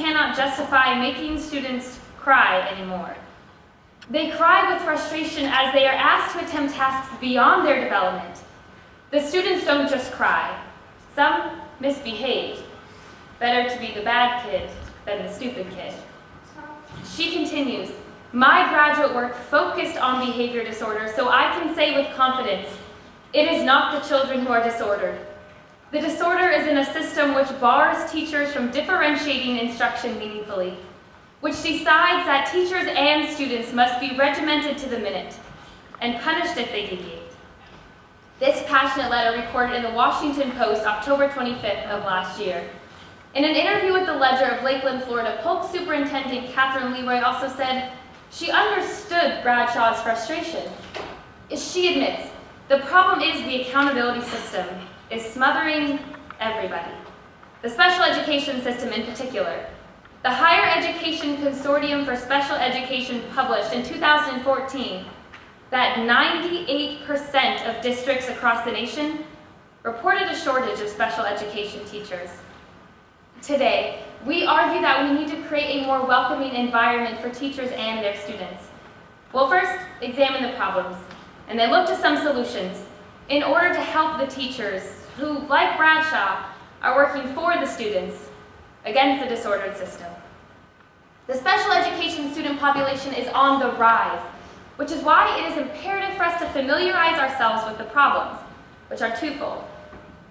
cannot justify making students cry anymore. They cry with frustration as they are asked to attempt tasks beyond their development. The students don't just cry. Some misbehave. Better to be the bad kid than the stupid kid. She continues, my graduate work focused on behavior disorders, so I can say with confidence, it is not the children who are disordered. The disorder is in a system which bars teachers from differentiating instruction meaningfully, which decides that teachers and students must be regimented to the minute and punished if they deviate. This passionate letter recorded in the Washington Post October 25th of last year. In an interview with the Ledger of Lakeland, Florida, Polk Superintendent Catherine Leroy also said she understood Bradshaw's frustration. She admits, the problem is the accountability system is smothering everybody, the special education system in particular. The Higher Education Consortium for Special Education published in 2014 that 98% of districts across the nation reported a shortage of special education teachers. Today, we argue that we need to create a more welcoming environment for teachers and their students. We'll first examine the problems, and then look to some solutions in order to help the teachers who, like Bradshaw, are working for the students against the disordered system. The special education student population is on the rise, which is why it is imperative for us to familiarize ourselves with the problems, which are twofold.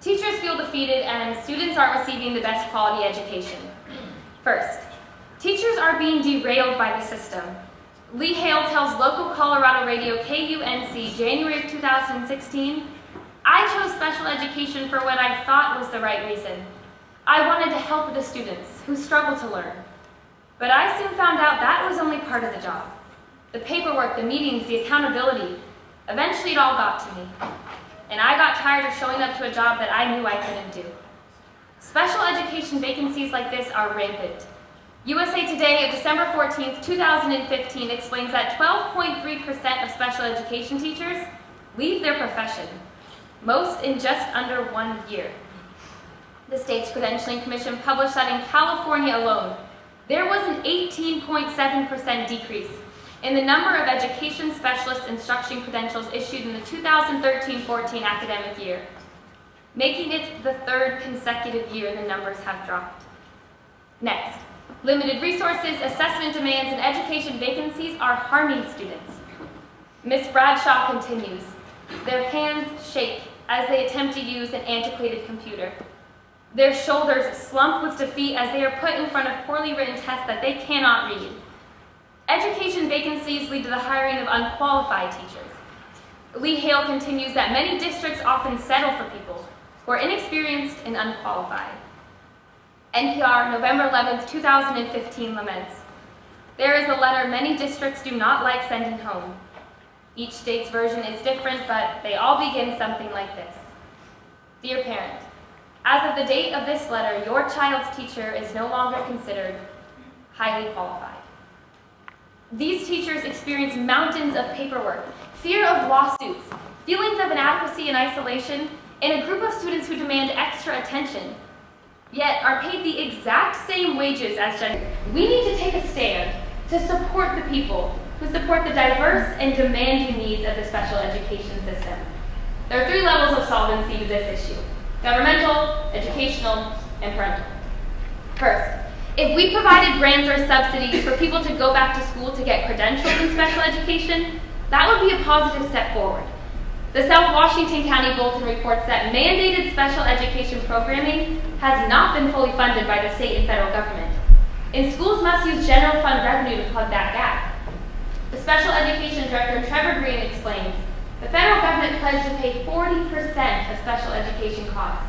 Teachers feel defeated and students aren't receiving the best quality education. First, teachers are being derailed by the system. Lee Hale tells local Colorado radio KUNC January of 2016, I chose special education for what I thought was the right reason. I wanted to help the students who struggle to learn. But I soon found out that was only part of the job. The paperwork, the meetings, the accountability, eventually it all got to me. And I got tired of showing up to a job that I knew I couldn't do. Special education vacancies like this are rampant. USA Today of December 14th, 2015 explains that 12.3% of special education teachers leave their profession, most in just under 1 year. The state's Credentialing Commission published that in California alone, there was an 18.7% decrease in the number of education specialist instruction credentials issued in the 2013-14 academic year, making it the third consecutive year the numbers have dropped. Next, limited resources, assessment demands, and education vacancies are harming students. Ms. Bradshaw continues, their hands shake as they attempt to use an antiquated computer. Their shoulders slump with defeat as they are put in front of poorly written tests that they cannot read. Education vacancies lead to the hiring of unqualified teachers. Lee Hale continues that many districts often settle for people who are inexperienced and unqualified. NPR, November 11th, 2015 laments, there is a letter many districts do not like sending home. Each state's version is different, but they all begin something like this. Dear parent, as of the date of this letter, your child's teacher is no longer considered highly qualified. These teachers experience mountains of paperwork, fear of lawsuits, feelings of inadequacy and isolation, and a group of students who demand extra attention, yet are paid the exact same wages as gender. We need to take a stand to support the people who support the diverse and demanding needs of the special education system. There are 3 levels of solvency to this issue: governmental, educational, and parental. First, if we provided grants or subsidies for people to go back to school to get credentials in special education, that would be a positive step forward. The South Washington County Bulletin reports that mandated special education programming has not been fully funded by the state and federal government, and schools must use general fund revenue to plug that gap. The Special Education Director, Trevor Green, explains, the federal government pledged to pay 40% of special education costs,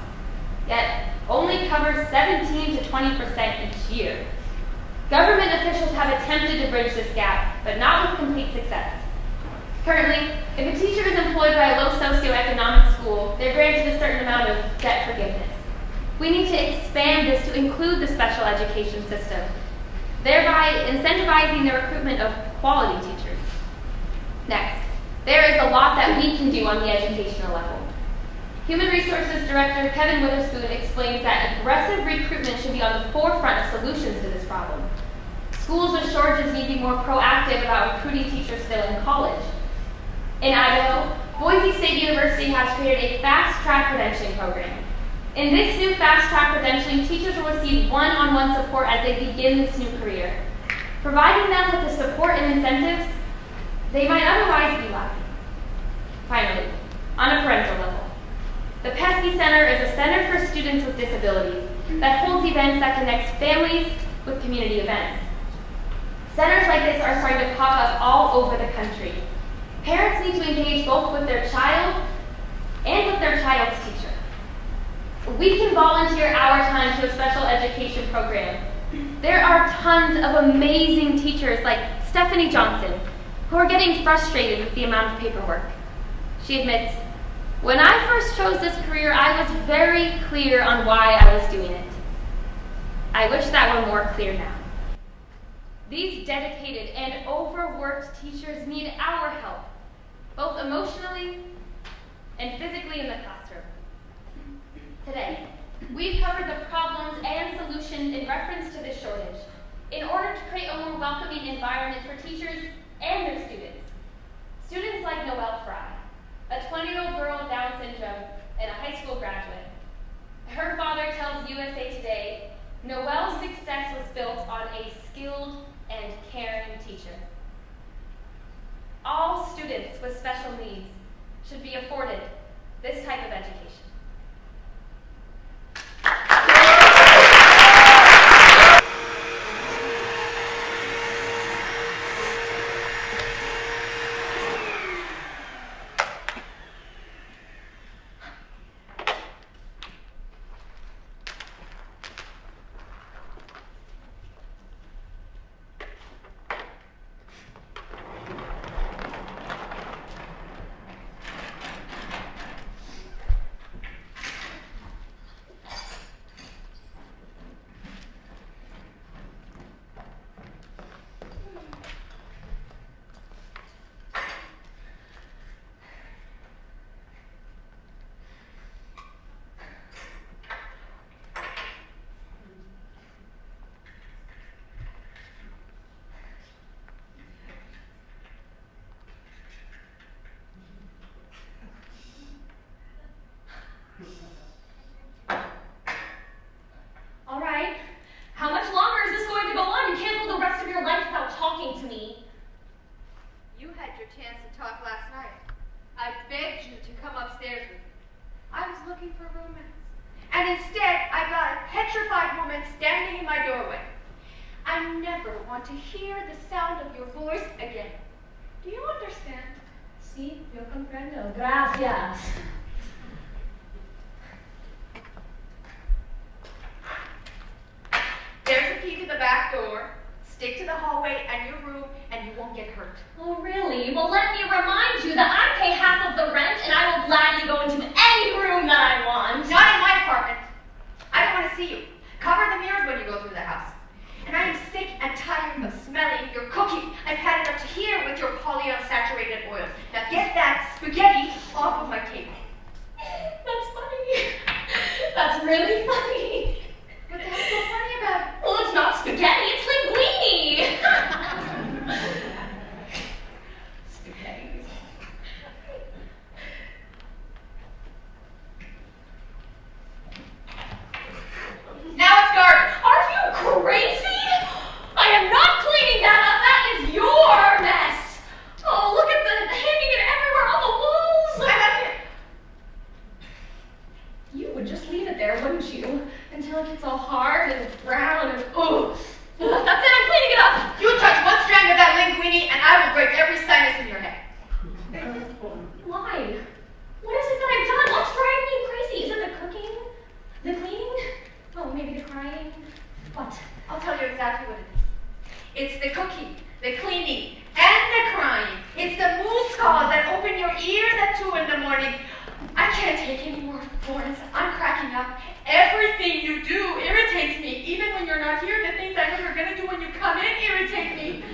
yet only covers 17 to 20% each year. Government officials have attempted to bridge this gap, but not with complete success. Currently, if a teacher is employed by a low socioeconomic school, they're granted a certain amount of debt forgiveness. We need to expand this to include the special education system, thereby incentivizing the recruitment of quality teachers. Next, there is a lot that we can do on the educational level. Human Resources Director Kevin Witherspoon explains that aggressive recruitment should be on the forefront of solutions to this problem. Schools with shortages need to be more proactive about recruiting teachers still in college. In Idaho, Boise State University has created a fast-track credentialing program. In this new fast-track credentialing, teachers will receive one-on-one support as they begin this new career, providing them with the support and incentives they might otherwise be lacking. Finally, on a parental level, the Pesky Center is a center for students with disabilities that holds events that connect families with community events. Centers like this are starting to pop up all over the country. Parents need to engage both with their child and with their child's teacher. We can volunteer our time to a special education program. There are tons of amazing teachers like Stephanie Johnson who are getting frustrated with the amount of paperwork. She admits, "When I first chose this career, I was very clear on why I was doing it. I wish that were more clear now." These dedicated and overworked teachers need our help, both emotionally and physically in the classroom. Today, we've covered the problems and solutions in reference to this shortage in order to create a more welcoming environment for teachers and their students. Students like Noelle Fry, a 20-year-old girl with Down syndrome and a high school graduate. Her father tells USA Today, Noelle's success was built on a skilled and caring teacher. All students with special needs should be afforded this type of education. All right. How much longer is this going to go on? You can't go the rest of your life without talking to me. You had your chance to talk last night. I begged you to come upstairs with me. I was looking for romance. And instead, I got a petrified woman standing in my doorway. I never want to hear the sound of your voice again. Do you understand? Sí, yo comprendo. Gracias. There's a key to the back door. Stick to the hallway and your room, and you won't get hurt. Oh, really? Well, let me remind you that I pay half of the rent, and I will gladly go into any room that I want. Not in my apartment. I don't want to see you. Cover the mirrors when you go through the house. And I am sick and tired of smelling your cooking. I've had it up to here with your polyunsaturated oils. Now get that spaghetti off of my table. That's funny. That's really funny. What the hell's so funny about it? Well, it's not spaghetti, it's linguine. Spaghetti. Now it's garbage. Are you crazy? I am not cleaning that up. That is your mess. Oh, look at the hanging it everywhere on the walls. I left it. You would just leave it there, wouldn't you? Until it gets all hard and brown and oh. That's it, I'm cleaning it up. You touch one strand of that linguine and I will break every sinus in your head. Why? What is it that I've done? What's driving you crazy? Is it the cooking? The cleaning? Oh, maybe the crying? What? I'll tell you exactly what it is. It's the cooking, the cleaning, and the crying. It's the moose calls that open your ears at 2 in the morning. I can't take any more, Florence. I'm cracking up. Everything you do irritates me. Even when you're not here, the things I know you're going to do when you come in irritate me.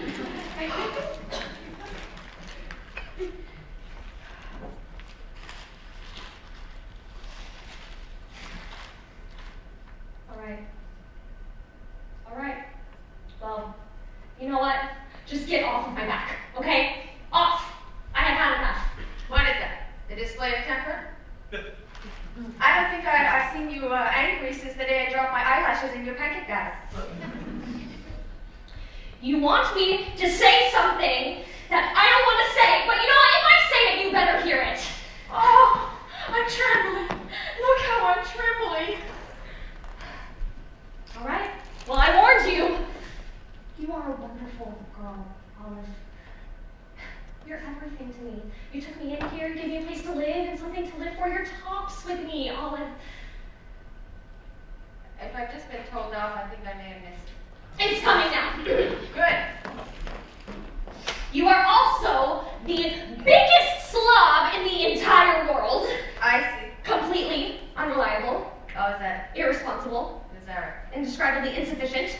All right. Well, Just get off of my back, okay? Off. I have had enough. What is that? The display of temper? I don't think I've seen you angry since the day I dropped my eyelashes in your pancake batter. You want me to say something that I don't want to say, but you know what? If I say it, you better hear it. Oh, I'm trembling. Look how I'm trembling. All right. Well, I warned you. You are a wonderful girl, Olive. You're everything to me. You took me in here, you gave me a place to live and something to live for. You're tops with me, Olive. If I've just been told off, I think I may have missed. It's coming now. Good. You are also the biggest slob in the entire world. I see. Completely unreliable, Oh, is that irresponsible, indescribably insufficient.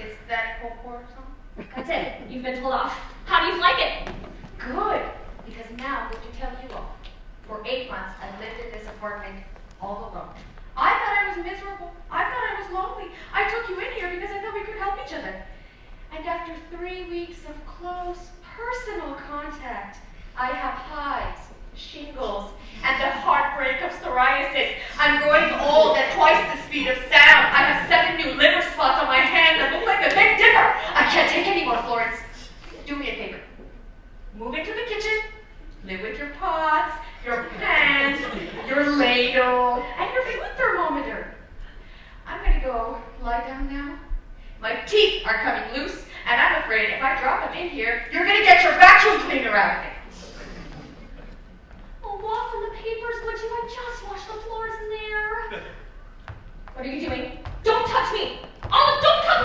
Is that Cold War or something? That's it. You've been told off. How do you like it? Good. Because now, let me tell you all, for 8 months, I lived in this apartment all alone. I thought I was miserable. I thought I was lonely. I took you in here because I thought we could help each other. And after 3 weeks of close, personal contact, I have hives, shingles, and the heartbreak of psoriasis. I'm growing old at twice the speed of sound. I have 7 new liver spots on my hand that look like a Big Dipper. I can't take any more, Florence. Do me a favor. Move into the kitchen. Live with your pots, your pans, your ladle, and your food thermometer. I'm gonna go lie down now. My teeth are coming loose, and I'm afraid if I drop them in here, you're gonna get your vacuum cleaner out of it. Oh, walk on the papers, would you? I just washed the floors in there. What are you doing? Don't touch me! Olive, don't come